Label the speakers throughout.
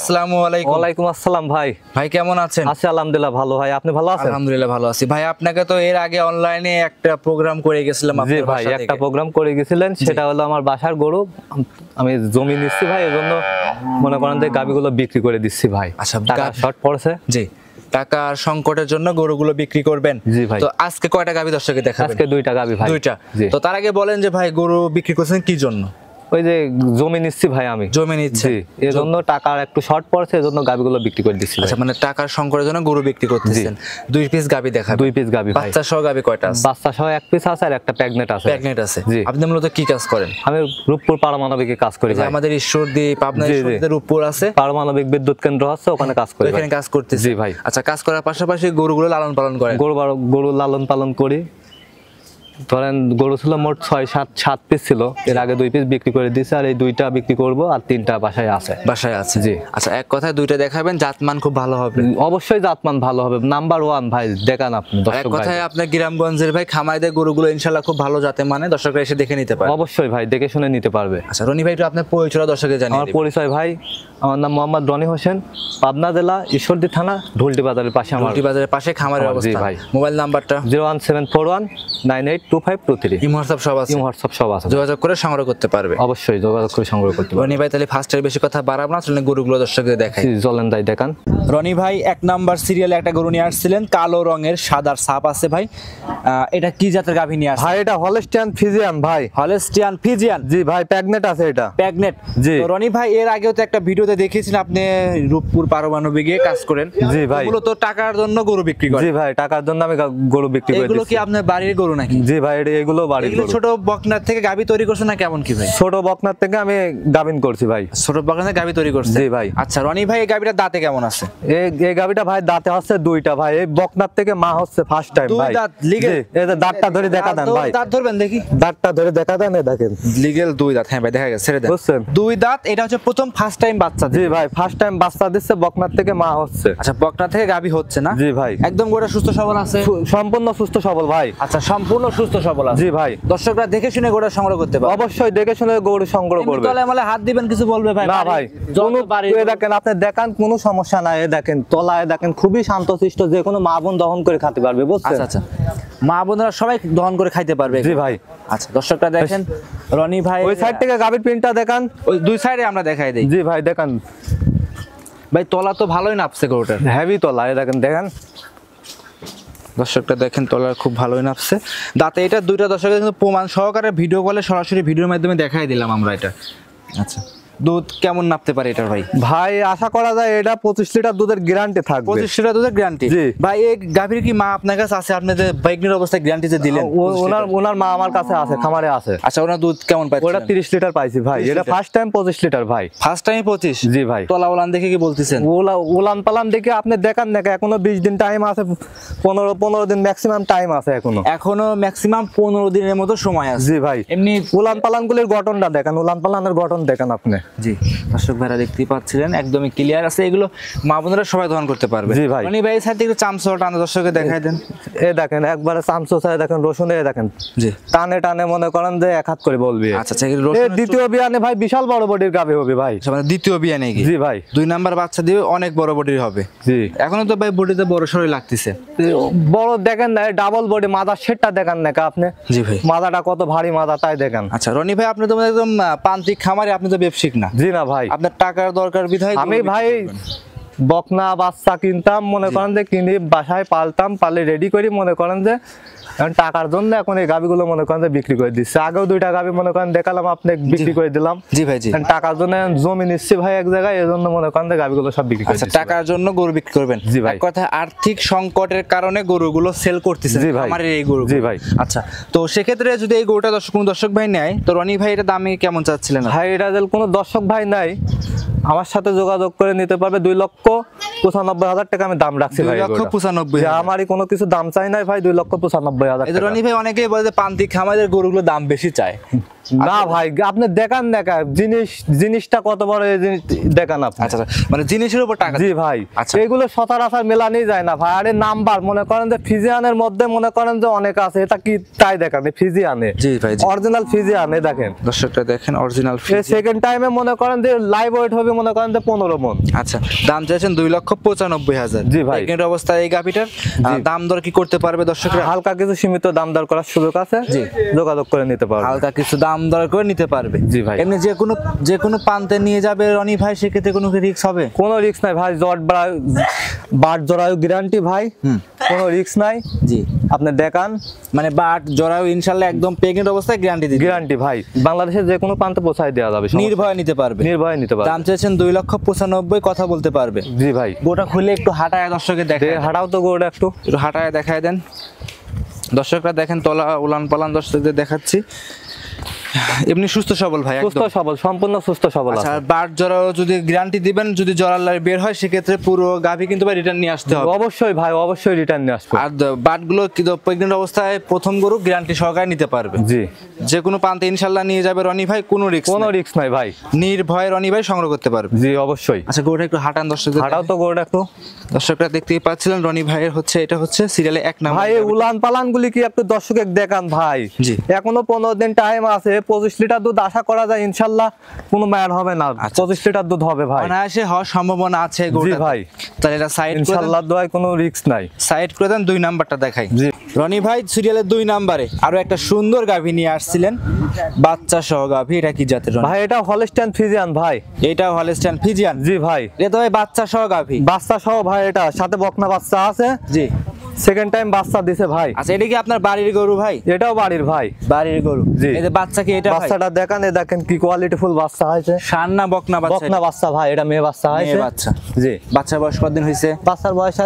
Speaker 1: আসসালামু আলাইকুম।
Speaker 2: ওয়ালাইকুম আসসালাম ভাই।
Speaker 1: ভাই কেমন আছেন?
Speaker 2: আছি আলহামদুলিল্লাহ ভালো। ভাই আপনি ভালো আছেন?
Speaker 1: আলহামদুলিল্লাহ ভালো আছি। ভাই আপনাকে তো এর আগে অনলাইনে একটা প্রোগ্রাম করে গেছিলাম
Speaker 2: জি ভাই, একটা প্রোগ্রাম করে গেছিলেন, সেটা হলো আমার বাসার গরু। আমি জমি নিচ্ছি ভাই, এজন্য মনে করেন যে গাবিগুলো বিক্রি করে দিচ্ছি ভাই।
Speaker 1: আচ্ছা,
Speaker 2: টাকা শর্ট পড়ছে।
Speaker 1: জি, টাকার সংকটের জন্য গরুগুলো বিক্রি করবেন।
Speaker 2: জি ভাই।
Speaker 1: তো আজকে কয়টা গাবি দর্শককে দেখাবেন?
Speaker 2: আজকে 2টা গাবি ভাই।
Speaker 1: 2টা।
Speaker 2: জি।
Speaker 1: তো তার আগে বলেন যে ভাই গরু বিক্রি করছেন কি জন্য?
Speaker 2: ওই যে জমি নিচ্ছি ভাই, আমি
Speaker 1: জমি নিচ্ছি,
Speaker 2: এজন্য টাকার একটু শর্ট পড়ছে, এজন্য গাবিগুলো বিক্রি করে দিচ্ছি।
Speaker 1: আচ্ছা, মানে টাকার সংকটের জন্য গরু বিক্রি করতেছেন। 2 পিস গাবি দেখাবেন?
Speaker 2: 2 পিস গাবি ভাই।
Speaker 1: বাচ্চা সহ গাবি কয়টা আছে?
Speaker 2: বাচ্চা সহ 1 পিস আছে আর একটা প্রেগনেন্ট আছে।
Speaker 1: প্রেগনেন্ট আছে।
Speaker 2: জি।
Speaker 1: আপনি মূলত কি কাজ করেন?
Speaker 2: আমি রূপপুর পারমাণবিকে কাজ করি ভাই।
Speaker 1: আমাদের ঈশ্বরদী, পাবনা ঈশ্বরদীতে রূপপুর আছে,
Speaker 2: পারমাণবিক বিদ্যুৎ কেন্দ্র আছে, ওখানে কাজ করি।
Speaker 1: ওখানে কাজ করতেছি।
Speaker 2: জি ভাই।
Speaker 1: আচ্ছা, কাজ করার পাশাপাশি গরুগুলো লালন পালন করেন?
Speaker 2: গরু লালন পালন করি। ধরেন গরু ছিল মোট 6-7 পিস ছিল, এর আগে 2 পিস বিক্রি করে দিয়েছি, আর এই 2টা বিক্রি করব, আর 3টা বাসায় আছে।
Speaker 1: বাসায় আছে।
Speaker 2: জি।
Speaker 1: আচ্ছা, এক কথায় 2টা দেখাবেন, জাতমান খুব ভালো হবে।
Speaker 2: অবশ্যই জাতমান ভালো হবে, নাম্বার 1 ভাই। দেখান আপনি
Speaker 1: এক কথায় আপনার গ্রামগঞ্জের ভাই খামারিদের গরুগুলো ইনশাআল্লাহ খুব ভালো জাতে, মানে দর্শকরা এসে দেখে নিতে পারে।
Speaker 2: অবশ্যই ভাই, দেখে শুনে নিতে পারবে।
Speaker 1: আচ্ছা রনি ভাই, একটু আপনার পরিচয় দর্শকদের জানিয়ে
Speaker 2: আমার
Speaker 1: দিন।
Speaker 2: পরিচয় ভাই, আমার নাম মোহাম্মদ রনি হোসেন, পাবনা জেলা ঈশ্বরদী থানা ঢুলটি বাজারের পাশে আমার।
Speaker 1: ঢুলটি বাজারের পাশে খামারের অবস্থান।
Speaker 2: জি ভাই।
Speaker 1: মোবাইল নাম্বারটা?
Speaker 2: 01741982523।
Speaker 1: হোয়াটসঅ্যাপ সব আছে?
Speaker 2: হোয়াটসঅ্যাপ সব আছে,
Speaker 1: যোগাযোগ করে সংগ্রহ করতে পারবে।
Speaker 2: অবশ্যই যোগাযোগ করে সংগ্রহ করতে পারবে।
Speaker 1: রনি ভাই, তাহলে ফার্স্টের বেশি কথা বাড়াবো না, চলেন গরুগুলো দর্শকদের দেখাই।
Speaker 2: চলেন তাই দেখান।
Speaker 1: রনি ভাই 1 নাম্বার সিরিয়ালে একটা গরু নিয়ে আসছিলেন, কালো রঙের, সাদার ছাপ আছে ভাই। এটা কি জাতের গাভী নিয়ে আসছেন?
Speaker 2: ভাই এটা হলস্টিয়ান ফিজিয়ান ভাই।
Speaker 1: Holstein Friesian?
Speaker 2: জি ভাই, প্রেগনেন্ট আছে এটা।
Speaker 1: প্রেগনেন্ট?
Speaker 2: জি।
Speaker 1: তো রনি ভাই এর আগেও তো একটা ভিডিওতে দেখিয়েছিলেন আপনি রূপপুর পারমাণবিকে কাজ করেন।
Speaker 2: জি ভাই।
Speaker 1: মূলত টাকার জন্য গরু বিক্রি করেন?
Speaker 2: জি ভাই, টাকার জন্য আমি গরু বিক্রি করে দিচ্ছি।
Speaker 1: এগুলো কি আপনার বাড়ির গরু নাকি?
Speaker 2: জি ভাই, এগুলো বাড়ির গরু।
Speaker 1: ছোট বকনার থেকে গাভী তৈরি করছেন না কেমন কি ভাই?
Speaker 2: ছোট বকনার থেকে আমি গাভিন করছি ভাই।
Speaker 1: ছোট বকনার থেকে গাভী তৈরি করছেন?
Speaker 2: জি ভাই।
Speaker 1: আচ্ছা রনি ভাই, এই গাভীটার দাঁতে কেমন আছে?
Speaker 2: এই গাভিটা ভাই দাঁতে হচ্ছে 2টা ভাই। এই বকনার থেকে মা হচ্ছে ফার্স্ট টাইম ভাই।
Speaker 1: 2 দাঁত লিগেল?
Speaker 2: এই যে দাঁতটা ধরে দেখা দেন ভাই।
Speaker 1: দাঁত ধরবেন দেখি।
Speaker 2: দাঁতটা ধরে দেখা দেন, এই দেখেন
Speaker 1: লিগেল 2 দাঁত। হ্যাঁ ভাই, দেখা গেছে, ছেড়ে দেন।
Speaker 2: বুঝছেন?
Speaker 1: 2 দাঁত। এটা হচ্ছে প্রথম ফার্স্ট টাইম বাচ্চা?
Speaker 2: জি ভাই, ফার্স্ট টাইম বাচ্চা দিচ্ছে, বকনার থেকে মা হচ্ছে।
Speaker 1: আচ্ছা, বকনা থেকে গাভী হচ্ছে না?
Speaker 2: জি ভাই।
Speaker 1: একদম গোটা সুস্থ সবল আছে?
Speaker 2: সম্পূর্ণ সুস্থ সবল ভাই।
Speaker 1: আচ্ছা, সম্পূর্ণ সুস্থ সবল আছে?
Speaker 2: জি ভাই।
Speaker 1: দর্শকরা দেখে শুনে গোটা সংগ্রহ করতে পারে?
Speaker 2: অবশ্যই দেখে শুনে গরু সংগ্রহ করবে।
Speaker 1: তলে মলে হাত দিবেন, কিছু বলবে ভাই?
Speaker 2: না ভাই, দেখেন আপনি দেখান, কোনো সমস্যা নাই। দেখেন তলায় দেখেন, খুবই শান্তশিষ্ট, যে কোনো মা বোন দহন করে খেতে পারবে। বুঝছেন?
Speaker 1: আচ্ছা, মা বোনেরা সবাই দহন করে খাইতে পারবে?
Speaker 2: জি ভাই।
Speaker 1: আচ্ছা, দর্শকরা দেখেন রনি ভাই,
Speaker 2: ওই সাইড থেকে গাভীর প্রিন্টটা দেখান।
Speaker 1: ওই 2 সাইডে আমরা দেখাই দেই।
Speaker 2: জি ভাই দেখান।
Speaker 1: ভাই তলা তো ভালোই নাপছে গরুটার,
Speaker 2: হেভি তলা। দেখেন দেখেন
Speaker 1: দর্শকটা দেখেন, তলা খুব ভালোই নাপছে। দাঁতে এটা 2টা দর্শকের কিন্তু প্রমাণ সহকারে ভিডিও কলে সরাসরি ভিডিওর মাধ্যমে দেখাই দিলাম আমরা এটা। আচ্ছা, দুধ কেমন নাপতে পারে এটা ভাই?
Speaker 2: ভাই আশা করা যায় এটা 25 লিটার দুধের গ্যারান্টি থাকবে।
Speaker 1: 25 লিটার দুধের গ্যারান্টি?
Speaker 2: জি
Speaker 1: ভাই, এই গাভীর কি মা আপনার কাছে আছে? আপনি যে বাইকনির অবস্থায় গ্যারান্টি যে দিলেন,
Speaker 2: ওনার মা আমার কাছে আছে, খামারে আছে।
Speaker 1: আচ্ছা, ওনার দুধ কেমন পাইছেন?
Speaker 2: ওটা 30 লিটার পাইছি ভাই। এটা ফার্স্ট টাইম 25 লিটার ভাই।
Speaker 1: First time 25?
Speaker 2: জি ভাই।
Speaker 1: তলা ওলান দেখে কি বলতেছেন?
Speaker 2: ওলান পালান দেখে আপনি দেখান না, এখনো 20 দিন টাইম আছে, 15 দিন ম্যাক্সিমাম টাইম আছে এখনো
Speaker 1: ম্যাক্সিমাম 15 দিনের মতো সময় আছে।
Speaker 2: জি ভাই।
Speaker 1: এমনি
Speaker 2: উলান পালানগুলির গঠনটা দেখেন, উলান পালানের গঠন দেখেন আপনি।
Speaker 1: জি, দর্শক ভাইরা দেখতেই পাচ্ছিলেন, একদমই ক্লিয়ার আছে। এগুলো মা বোনেরা সবাই দহন করতে পারবে?
Speaker 2: জি ভাই।
Speaker 1: রনি ভাই সাইড থেকে চামচটা টানে দর্শককে দেখাই দেন।
Speaker 2: এই দেখেন একবারে চামচো চাই দেখেন, রসুন এই দেখেন।
Speaker 1: জি।
Speaker 2: টানে টানে মনে করেন যে 1 হাত করে বলবি।
Speaker 1: আচ্ছা,
Speaker 2: দ্বিতীয় বিয়ানে ভাই বিশাল বড় বডির গাভী হবে ভাই।
Speaker 1: মানে দ্বিতীয় বিয়ানে কি?
Speaker 2: জি ভাই।
Speaker 1: 2 নাম্বার বাচ্চা দিবে, অনেক বড় বডির হবে।
Speaker 2: জি।
Speaker 1: এখনো তো ভাই বডিতে বড় সরই লাগতেছে।
Speaker 2: বড় দেখেন না, ডাবল বডি, মাথার শেডটা দেখেন না আপনি?
Speaker 1: জি ভাই।
Speaker 2: মাথাটা কত ভারী মাথা, তাই দেখেন।
Speaker 1: আচ্ছা রনি ভাই, আপনি তো একদম প্রান্তিক খামারি, আপনি তো ব্যবসায়িক না?
Speaker 2: জি না ভাই।
Speaker 1: আপনার টাকার দরকার বিধায়
Speaker 2: আমি ভাই বকনা বাচ্চা কিনতাম, মনে করেন যে কিনে বাসায় পালতাম, পালে রেডি করি, মনে করেন যে টাকার জন্য এখন এই গাভিগুলো মনে করেন যে বিক্রি করে দিচ্ছে। আগেও 2টা গাভি মনে করেন দেখালাম, আপনি বিক্রি করে দিলাম।
Speaker 1: জি ভাই। জি।
Speaker 2: টাকার জন্য জমি নিচ্ছি ভাই এক জায়গায়, এই জন্য মনে করেন যে গাভিগুলো সব বিক্রি করে দিচ্ছি।
Speaker 1: টাকার জন্য গরু বিক্রি করবেন?
Speaker 2: জি ভাই।
Speaker 1: এক কথায় আর্থিক সংকটের কারণে গরুগুলো সেল করতেছেন?
Speaker 2: জি ভাই।
Speaker 1: আমাদের এই গরু?
Speaker 2: জি ভাই।
Speaker 1: আচ্ছা, তো সেক্ষেত্রে যদি এই গরুটা দর্শক ভাই নেয়, তো রনি ভাই এটা দামে কেমন চাচ্ছিলেন?
Speaker 2: ভাই এটা কোনো দর্শক ভাই নাই, আমার সাথে যোগাযোগ করে নিতে পারবে। 2,95,000 টাকা আমি দাম রাখছি ভাই।
Speaker 1: 2,95,000?
Speaker 2: আমারই কোনো কিছু দাম চাই নাই ভাই, 2,95,000 টাকা।
Speaker 1: রনি ভাই অনেকেই বলে যে প্রান্তিক খামারের গরুগুলোর দাম বেশি চায়।
Speaker 2: না ভাই, আপনি দেখান দেখা জিনিসটা কত বড়, দেখান আপনি।
Speaker 1: আচ্ছা, মানে জিনিসের উপর টাকা?
Speaker 2: জি ভাই। এগুলো সচরাচর মেলানি যায় না ভাই। আরে নাম্বার মনে করেন যে ফিজিয়ানের মধ্যে মনে করেন যে অনেক আছে, এটা কি তাই দেখান ফিজিয়ানে?
Speaker 1: জি ভাই।
Speaker 2: অরিজিনাল ফিজিয়ানে দেখেন,
Speaker 1: দর্শকটা দেখেন অরিজিনাল।
Speaker 2: সেকেন্ড টাইমে মনে করেন যে লাইভ ওয়েট হবে মনে করেন যে 15 মন।
Speaker 1: আচ্ছা, দাম চাইছেন 2,95,000।
Speaker 2: জি ভাই।
Speaker 1: প্রেগনেন্ট অবস্থায় এই গাভীটার দাম দর কি করতে পারবে দর্শকরা?
Speaker 2: হালকা কিছু সীমিত দাম দর করার সুযোগ আছে,
Speaker 1: জি।
Speaker 2: যোগাযোগ করে নিতে পারবে।
Speaker 1: হালকা কিছু দাম দর করে নিতে পারবে।
Speaker 2: জি ভাই।
Speaker 1: এমনি যে কোনো প্রান্তে নিয়ে যাবে রনি ভাই, সেক্ষেত্রে কোনো রিস্ক হবে?
Speaker 2: কোনো রিস্ক নাই ভাই, বাট জরায়ু গ্যারান্টি ভাই, কোনো রিস্ক নাই।
Speaker 1: জি,
Speaker 2: আপনি দেখান,
Speaker 1: মানে বাট জরায়ু ইনশাআল্লাহ একদম প্রেগনেন্ট অবস্থায় গ্যারান্টি দিবে।
Speaker 2: গ্যারান্টি ভাই, বাংলাদেশে যে কোনো প্রান্তে পৌঁছায় দেওয়া যাবে,
Speaker 1: নির্ভয় নিতে পারবে।
Speaker 2: নির্ভয় নিতে পারবে।
Speaker 1: দাম চাইছেন 2,95,000, কথা বলতে পারবে।
Speaker 2: জি ভাই।
Speaker 1: গোটা খুলে একটু হাঁটায় দর্শকের দেখে
Speaker 2: হাঁটাও তো গরুটা একটু
Speaker 1: হাঁটায় দেখায় দেন দর্শকরা, দেখেন তলা উলান পালান দর্শকদের দেখাচ্ছি। এমনি সুস্থ সবল ভাই,
Speaker 2: সুস্থ
Speaker 1: একদম
Speaker 2: সবল, সম্পূর্ণ সুস্থ সবল
Speaker 1: আচ্ছা।
Speaker 2: আছে।
Speaker 1: আর বাট জরাও যদি গ্যারান্টি দিবেন, যদি জরার লাই বের হয় সেক্ষেত্রে পুরো গাভী কিন্তু ভাই রিটার্ন নিয়ে আসতে হবে।
Speaker 2: অবশ্যই ভাই, অবশ্যই রিটার্ন নিয়ে আসবে।
Speaker 1: আর বাটগুলো কিন্তু প্রেগনেন্ট অবস্থায় প্রথম গরু গ্যারান্টি সহকারে নিতে পারবে।
Speaker 2: জি।
Speaker 1: যে কোনো প্রান্তে ইনশাআল্লাহ নিয়ে যাবে রনি ভাই, কোনো রিস্ক
Speaker 2: কোনো রিস্ক নাই ভাই,
Speaker 1: নির্ভয় রনি ভাই সংগ্রহ করতে পারবে।
Speaker 2: জি অবশ্যই।
Speaker 1: আচ্ছা, গরুটা একটু হাঁটান দর্শকদের।
Speaker 2: হাঁটাও তো গরুটা একটু।
Speaker 1: দর্শকরা দেখতেই পাচ্ছিলেন রনি ভাইয়ের হচ্ছে, এটা হচ্ছে সিরিয়ালে 1 নাম্বার।
Speaker 2: ভাই উলান পালান গুলি কি একটু দর্শক দেখান ভাই।
Speaker 1: জি।
Speaker 2: এখনো 15 দিন টাইম আছে, 25 লিটার দুধ আশা করা যায় ইনশাআল্লাহ, কোনো মায়ের হবে না। 25 লিটার দুধ হবে ভাই,
Speaker 1: অনায়াসে হওয়ার সম্ভাবনা আছে
Speaker 2: জি
Speaker 1: গরুটা
Speaker 2: ভাই।
Speaker 1: তাহলে এটা সাইড করে দেন।
Speaker 2: ইনশাআল্লাহ দোয়ায় কোনো রিস্ক নাই।
Speaker 1: সাইড করে দেন, 2 নাম্বারটা দেখাই।
Speaker 2: জি।
Speaker 1: রনি ভাই সিরিয়ালের 2 নাম্বারে আরো একটা সুন্দর গাভী নিয়ে আসছিলেন, বাচ্চা সহ গাভী। এটা কি জাতের রনি
Speaker 2: ভাই এটা হলস্টাইন ফ্রিজিয়ান ভাই।
Speaker 1: এটা হলস্টাইন ফ্রিজিয়ান।
Speaker 2: জি ভাই।
Speaker 1: এটা তো ভাই বাচ্চা সহ গাভী।
Speaker 2: বাচ্চা সহ ভাই, এটা সাথে বকনা বাচ্চা আছে।
Speaker 1: জি।
Speaker 2: সেকেন্ড টাইম বাচ্চা দিছে ভাই।
Speaker 1: আচ্ছা, এটা কি আপনার বাড়ির গরু ভাই?
Speaker 2: এটাও বাড়ির ভাই,
Speaker 1: বাড়ির গরু।
Speaker 2: জি।
Speaker 1: এই যে বাচ্চা কি এটা ভাই?
Speaker 2: বাচ্চাটা দেখান, এ দেখেন কি কোয়ালিটি ফুল বাচ্চা হয়েছে।
Speaker 1: ষাঁড় না বকনা বাচ্চা?
Speaker 2: বকনা বাচ্চা ভাই, এটা মেয়ে বাচ্চা হয়েছে।
Speaker 1: মেয়ে বাচ্চা।
Speaker 2: জি।
Speaker 1: বাচ্চার বয়স কতদিন হয়েছে?
Speaker 2: বাচ্চার বয়স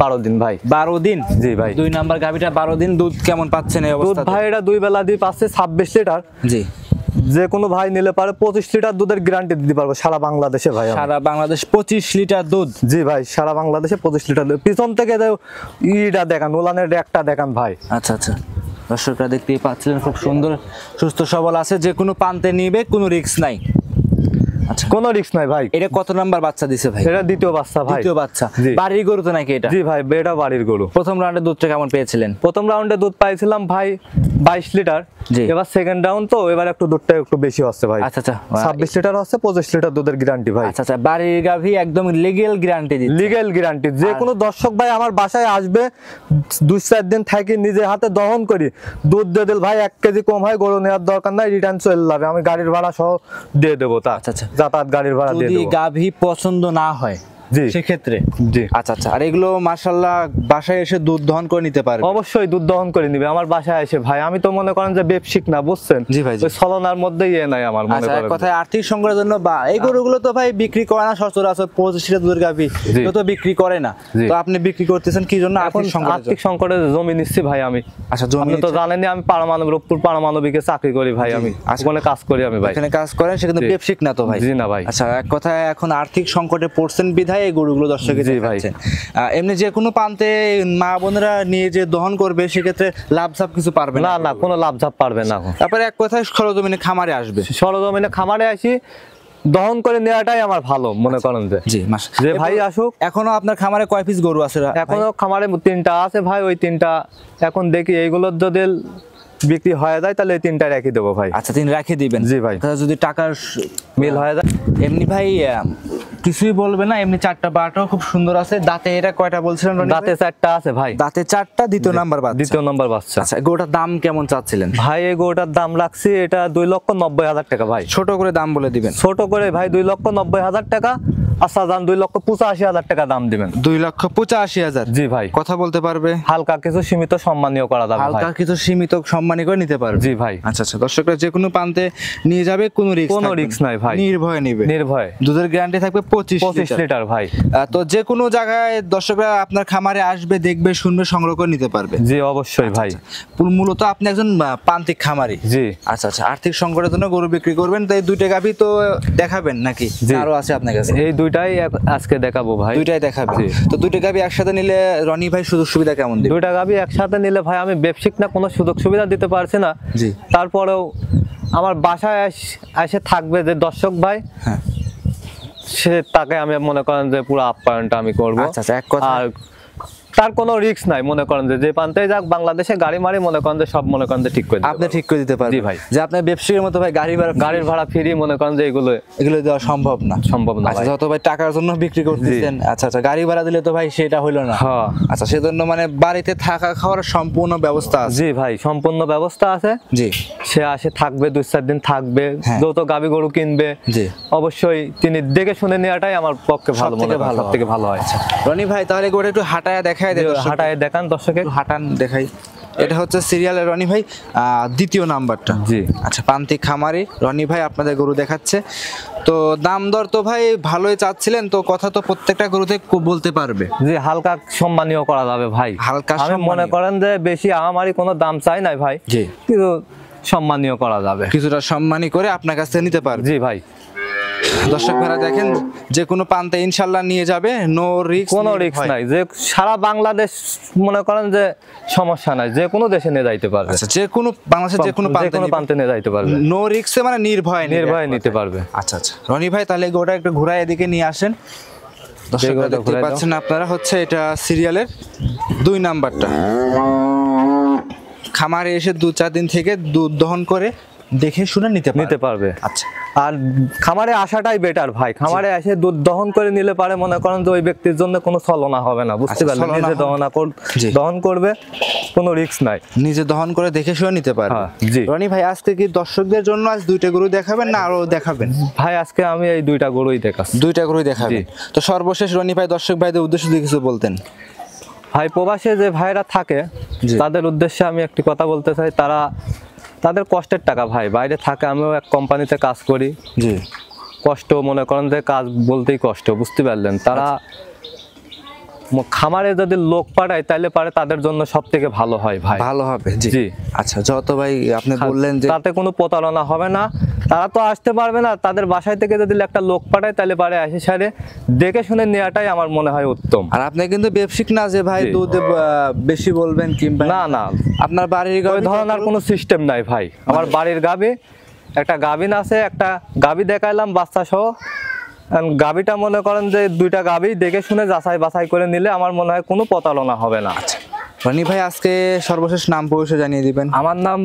Speaker 2: 12 দিন ভাই।
Speaker 1: 12 দিন।
Speaker 2: জি ভাই।
Speaker 1: 2 নাম্বার গাভীটা 12 দিন। দুধ কেমন পাচ্ছেন এই
Speaker 2: দুধ
Speaker 1: অবস্থাতে?
Speaker 2: ভাই এটা 2 বেলা দিয়ে পাচ্ছে 26 লিটার।
Speaker 1: জি।
Speaker 2: যে কোনো ভাই নিলে পারে 25 লিটার দুধের গ্যারান্টি দিতে পারবো সারা বাংলাদেশে ভাই আমি।
Speaker 1: সারা বাংলাদেশ 25 লিটার দুধ।
Speaker 2: জি ভাই, সারা বাংলাদেশে 25 লিটার দুধ। পিছন থেকে ইটা দেখান, ওলানের একটা দেখান ভাই।
Speaker 1: আচ্ছা আচ্ছা, দর্শকরা দেখতেই পাচ্ছিলেন খুব সুন্দর সুস্থ সবল আছে, যে কোনো প্রান্তে নিবে, কোনো রিস্ক নাই। আচ্ছা,
Speaker 2: কোনো রিস্ক নাই ভাই।
Speaker 1: এটা কত নাম্বার বাচ্চা দিছে ভাই?
Speaker 2: এটা দ্বিতীয় বাচ্চা ভাই।
Speaker 1: দ্বিতীয় বাচ্চা।
Speaker 2: জি।
Speaker 1: বাড়ির গরু তো নাকি এটা?
Speaker 2: জি ভাই, এটা বাড়ির গরু।
Speaker 1: প্রথম রাউন্ডে দুধটা কেমন পেয়েছিলেন?
Speaker 2: প্রথম রাউন্ডে দুধ পাইছিলাম ভাই 22 লিটার।
Speaker 1: জি।
Speaker 2: এবার সেকেন্ড রাউন্ড তো এবার একটু দুধটা একটু বেশি হচ্ছে ভাই।
Speaker 1: আচ্ছা আচ্ছা।
Speaker 2: 26 লিটার হচ্ছে, 25 লিটার দুধের গ্যারান্টি ভাই।
Speaker 1: আচ্ছা আচ্ছা, বাড়ির গাভী একদম লিগ্যাল গ্যারান্টি দিচ্ছে।
Speaker 2: Legal guarantee. যে কোনো দর্শক ভাই আমার বাসায় আসবে, 2-4 দিন থাকি, নিজে হাতে দহন করি, দুধ দিয়ে দিল ভাই 1 কেজি কম হয়, গরু নেওয়ার দরকার নাই, রিটার্ন চলে যাবে, আমি গাড়ির ভাড়া সহ দিয়ে দেবো। তা
Speaker 1: আচ্ছা আচ্ছা।
Speaker 2: যাতায়াত গাড়ির ভাড়া দিয়ে
Speaker 1: যদি
Speaker 2: দেবো।
Speaker 1: গাভী পছন্দ না হয়
Speaker 2: জি।
Speaker 1: সেক্ষেত্রে?
Speaker 2: জি।
Speaker 1: আচ্ছা আচ্ছা। আর এগুলো মাশাআল্লাহ বাসায় এসে দুধ দহন করে নিতে পারবে?
Speaker 2: অবশ্যই দুধ দহন করে নিবে আমার বাসায় এসে ভাই। আমি তো মনে করেন যে ব্যবসায়িক না, বুঝছেন?
Speaker 1: জি ভাই, জি।
Speaker 2: ওই ছলনার মধ্যেই নাই আমার, মনে
Speaker 1: আচ্ছা, এক
Speaker 2: করেন।
Speaker 1: কথায় আর্থিক সংকটের জন্য বা এই গরুগুলো তো ভাই বিক্রি করে না সচরাচর, 25 লিটার দুধের গাভী
Speaker 2: জি।
Speaker 1: তো বিক্রি করে না।
Speaker 2: জি।
Speaker 1: তো আপনি বিক্রি করতেছেন কি জন্য?
Speaker 2: এখন
Speaker 1: আর্থিক সংকটের
Speaker 2: আর্থিক
Speaker 1: জন্য।
Speaker 2: সংকটে জমি নিচ্ছি ভাই আমি।
Speaker 1: আচ্ছা, জমি
Speaker 2: আপনি তো
Speaker 1: নিচ্ছেন।
Speaker 2: জানেনই আমি রূপপুর পারমাণবিকে চাকরি করি ভাই আমি।
Speaker 1: আচ্ছা।
Speaker 2: ওখানে কাজ করি আমি ভাই।
Speaker 1: এখানে কাজ করেন, সেখানে
Speaker 2: জি।
Speaker 1: ব্যবসায়িক না তো ভাই?
Speaker 2: জি না ভাই।
Speaker 1: আচ্ছা, এক কথায় এখন আর্থিক সংকটে পড়ছেন বিধায় এই গরুগুলো দর্শকে
Speaker 2: জি ভাই।
Speaker 1: এমনি যে কোনো প্রান্তে মা বোনেরা নিয়ে যে দহন করবে সেক্ষেত্রে লাভ সাপ কিছু পারবে
Speaker 2: না না, কোনো লাভ ঝাপ পারবে না।
Speaker 1: তারপরে এক কথায় সরজমিনে খামারে আসবে।
Speaker 2: সরজমিনে খামারে আসি, দহন করে নেওয়াটাই আমার ভালো, মনে করেন যে।
Speaker 1: জি, মাস
Speaker 2: যে ভাই আসুক।
Speaker 1: এখনো আপনার খামারে কয় পিস গরু আছে?
Speaker 2: এখনো খামারে 3টা আছে ভাই। ওই 3টা এখন দেখি, এইগুলোর যদি বিক্রি হয়ে যায় তাহলে এই 3টা রেখে দেবো ভাই।
Speaker 1: আচ্ছা, 3 রেখে দিবেন?
Speaker 2: জি ভাই।
Speaker 1: যদি টাকার
Speaker 2: মিল হয়ে যায়।
Speaker 1: এমনি ভাই কিছুই বলবে না, এমনি 4টা বাটাও খুব সুন্দর আছে। দাঁতে এটা কয়টা বলছিলেন রনি ভাই?
Speaker 2: দাঁতে 4টা আছে ভাই।
Speaker 1: দাঁতে 4টা, দ্বিতীয় নাম্বার বাচ্চা।
Speaker 2: দ্বিতীয় নম্বর বাচ্চা।
Speaker 1: আচ্ছা, গরুটার দাম কেমন চাচ্ছিলেন
Speaker 2: ভাই? এই গরুটার দাম রাখছি এটা 2,90,000 টাকা ভাই।
Speaker 1: ছোট করে দাম বলে দিবেন।
Speaker 2: ছোট করে ভাই 2,90,000 টাকা। আচ্ছা যান, 2,85,000 টাকা দাম দিবেন।
Speaker 1: 2,85,000?
Speaker 2: জি ভাই।
Speaker 1: কথা বলতে পারবে?
Speaker 2: হালকা কিছু সীমিত সম্মানীয় করা যাবে ভাই।
Speaker 1: হালকা কিছু সীমিত সম্মানী করে নিতে পারবে?
Speaker 2: জি ভাই।
Speaker 1: আচ্ছা আচ্ছা, দর্শকরা যে কোনো প্রান্তে নিয়ে যাবে, কোনো রিস্ক
Speaker 2: কোনো রিস্ক নাই ভাই।
Speaker 1: নির্ভয়ে নিবে।
Speaker 2: নির্ভয়।
Speaker 1: দুধের গ্যারান্টি থাকবে 25
Speaker 2: লিটার ভাই।
Speaker 1: তো যে কোনো জায়গায় দর্শকরা আপনার খামারে আসবে, দেখবে, শুনবে, সংগ্রহ করে নিতে পারবে?
Speaker 2: জি অবশ্যই ভাই।
Speaker 1: মূলত আপনি একজন প্রান্তিক খামারি?
Speaker 2: জি।
Speaker 1: আচ্ছা আচ্ছা, আর্থিক সংকটের জন্য গরু বিক্রি করবেন, তো এই 2টা গাভী তো দেখাবেন নাকি?
Speaker 2: জি।
Speaker 1: আরো আছে আপনার কাছে?
Speaker 2: এই 2টাই আজকে দেখাবো ভাই।
Speaker 1: 2টাই দেখাবেন?
Speaker 2: জি।
Speaker 1: তো 2টা গাভী একসাথে নিলে রনি ভাই সুযোগ সুবিধা কেমন দিবে?
Speaker 2: 2টা গাভী একসাথে নিলে ভাই আমি ব্যবসায়িক না, কোনো সুযোগ সুবিধা দিতে পারছি না।
Speaker 1: জি।
Speaker 2: তারপরেও আমার বাসায় এসে থাকবে যে দর্শক ভাই,
Speaker 1: হ্যাঁ,
Speaker 2: সে তাকে আমি মনে করেন যে পুরো আপ্যায়নটা আমি করব।
Speaker 1: আচ্ছা আচ্ছা, এক কথা
Speaker 2: আর তার কোনো রিস্ক নাই, মনে করেন যে প্রান্তে যাক বাংলাদেশে গাড়ি মারি মনে করেন যে সব মনে করেন যে ঠিক করে দিতে
Speaker 1: আপনি
Speaker 2: পারবো।
Speaker 1: ঠিক করে দিতে পারবেন
Speaker 2: জি ভাই।
Speaker 1: যে আপনার ব্যবসায়ীর মতো ভাই
Speaker 2: গাড়ির ভাড়া ফ্রি মনে করেন যে
Speaker 1: এগুলো দেওয়া সম্ভব না।
Speaker 2: সম্ভব না
Speaker 1: আচ্ছা
Speaker 2: ভাই।
Speaker 1: যত ভাই টাকার জন্য বিক্রি করতেছেন, আচ্ছা আচ্ছা গাড়ি ভাড়া দিলে তো ভাই সেটা হইলো না।
Speaker 2: হ্যাঁ।
Speaker 1: আচ্ছা সেজন্য মানে বাড়িতে থাকা খাওয়ার সম্পূর্ণ ব্যবস্থা আছে।
Speaker 2: জি ভাই, সম্পূর্ণ ব্যবস্থা আছে।
Speaker 1: জি
Speaker 2: সে আসে থাকবে, 2-4 দিন থাকবে,
Speaker 1: হ্যাঁ।
Speaker 2: যত গাবি গরু কিনবে
Speaker 1: জি।
Speaker 2: অবশ্যই তিনি দেখে শুনে নেওয়াটাই আমার পক্ষে ভালো মনে হয়, সব থেকে ভালো হয়।
Speaker 1: রনি ভাই তাহলে গোটা একটু হাঁটায় দেখায় দেন,
Speaker 2: হাঁটায় দেখান দর্শকে।
Speaker 1: একটু হাঁটান দেখাই। এটা হচ্ছে সিরিয়ালের রনি ভাই দ্বিতীয় নাম্বারটা।
Speaker 2: জি।
Speaker 1: আচ্ছা প্রান্তিক খামারি রনি ভাই আপনাদের গরু দেখাচ্ছে। তো দাম দর তো ভাই ভালোই চাচ্ছিলেন, তো কথা তো প্রত্যেকটা গরুতে বলতে পারবে।
Speaker 2: জি, হালকা সম্মানীয় করা যাবে ভাই।
Speaker 1: হালকা
Speaker 2: আমি মনে
Speaker 1: সম্মানীয়।
Speaker 2: করেন যে বেশি আমারই কোনো দাম চাই নাই ভাই,
Speaker 1: জি।
Speaker 2: কিন্তু সম্মানীয় করা যাবে।
Speaker 1: কিছুটা সম্মানী করে আপনার কাছ থেকে নিতে পারবে।
Speaker 2: জি ভাই,
Speaker 1: দর্শক ভাইরা দেখেন যে কোনো প্রান্তে ইনশাল্লাহ নিয়ে যাবে, নো রিস্ক।
Speaker 2: কোনো রিস্ক নাই, যে সারা বাংলাদেশ মনে করেন যে সমস্যা নাই, যে কোনো দেশে নিয়ে যাইতে পারবে।
Speaker 1: আচ্ছা যে কোনো বাংলাদেশের যে কোনো
Speaker 2: প্রান্তে নিয়ে যাইতে পারবে,
Speaker 1: নো রিস্কে মানে নির্ভয়
Speaker 2: নির্ভয়ে নিতে পারবে।
Speaker 1: আচ্ছা আচ্ছা রনি ভাই তাহলে গোটা একটু ঘোরা এদিকে নিয়ে আসেন। দর্শকরা
Speaker 2: গোটা
Speaker 1: দেখতে
Speaker 2: ঘুরাই দাও।
Speaker 1: পাচ্ছেন আপনারা, হচ্ছে এটা সিরিয়ালের 2 নাম্বারটা। খামারে এসে 2-4 দিন থেকে দুধ দহন করে দেখে শুনে নিতে
Speaker 2: পারবে।
Speaker 1: আচ্ছা
Speaker 2: আর খামারে আসাটাই বেটার ভাই, খামারে এসে দুধ দহন করে নিলে পারে মনে করেন যে ওই ব্যক্তির জন্য কোনো ছলনা হবে না, বুঝতে
Speaker 1: আচ্ছা,
Speaker 2: পারলেন?
Speaker 1: ছলনা
Speaker 2: নিজে
Speaker 1: হবে। জি।
Speaker 2: দহন করবে, কোনো রিস্ক নাই।
Speaker 1: নিজে দহন করে দেখে শুনে নিতে পারবে।
Speaker 2: হ্যাঁ, জি।
Speaker 1: রনি ভাই আজকে কি দর্শকদের জন্য আজ 2টা গরু দেখাবেন না আরো দেখাবেন?
Speaker 2: ভাই আজকে আমি এই 2টা গরুই দেখাচ্ছি।
Speaker 1: 2টা গরুই দেখাবেন। তো সর্বশেষ রনি ভাই দর্শক ভাইদের উদ্দেশ্যে যদি কিছু বলতেন।
Speaker 2: ভাই প্রবাসে যে ভাইরা থাকে
Speaker 1: জি।
Speaker 2: তাদের উদ্দেশ্যে আমি একটি কথা বলতে চাই, তাদের কষ্টের টাকা ভাই, বাইরে থাকে, আমিও এক কোম্পানিতে কাজ করি,
Speaker 1: জি
Speaker 2: কষ্ট মনে করেন যে কাজ বলতেই কষ্ট, বুঝতে পারলেন? তারা খামারে যদি লোক পাঠায় তাহলে পারে তাদের জন্য সব থেকে ভালো হয় ভাই।
Speaker 1: ভালো হবে। জি
Speaker 2: জি।
Speaker 1: আচ্ছা যত ভাই আপনি বললেন যে
Speaker 2: তাতে কোনো প্রতারণা হবে না, তারা তো আসতে পারবে না, তাদের বাসায় থেকে যদি একটা লোক পাঠায় তাহলে পারে আসে সারে দেখে শুনে নেওয়াটাই আমার মনে হয় উত্তম।
Speaker 1: আর আপনি কিন্তু ব্যবসায়িক না যে ভাই
Speaker 2: জি।
Speaker 1: দুধ বেশি বলবেন কিংবা
Speaker 2: না না,
Speaker 1: আপনার বাড়ির
Speaker 2: ওই ধরনের কোনো সিস্টেম নাই ভাই। আমার বাড়ির গাবি, একটা গাবিন আছে, একটা গাবি দেখাইলাম বাচ্চা সহ। গাবিটা মনে করেন যে 2টা গাবি দেখে শুনে যাচাই বাছাই করে নিলে আমার মনে হয় কোনো প্রতারণা হবে না।
Speaker 1: রনি ভাই আজকে সর্বশেষ নাম পরিচয় জানিয়ে দিবেন।
Speaker 2: আমার নাম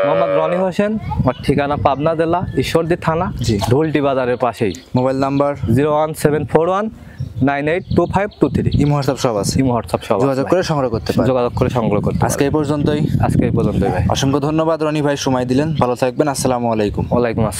Speaker 2: মোহাম্মদ রনি হোসেন, আমার ঠিকানা পাবনা জেলা ঈশ্বরদী থানা,
Speaker 1: জি।
Speaker 2: ঢোলটি বাজারের পাশেই।
Speaker 1: Mobile number
Speaker 2: 01741982523।
Speaker 1: ইমো হোয়াটসঅ্যাপ সব আছে,
Speaker 2: ইমো হোয়াটসঅ্যাপ সব
Speaker 1: যোগাযোগ করে সংগ্রহ করতে পারেন।
Speaker 2: যোগাযোগ করে সংগ্রহ করতে
Speaker 1: আজকে এই পর্যন্তই।
Speaker 2: আজকে এই পর্যন্তই ভাই।
Speaker 1: অসংখ্য ধন্যবাদ রনি ভাই, সময় দিলেন। ভালো থাকবেন। আসসালামু আলাইকুম।
Speaker 2: ওয়ালাইকুম আসসালাম।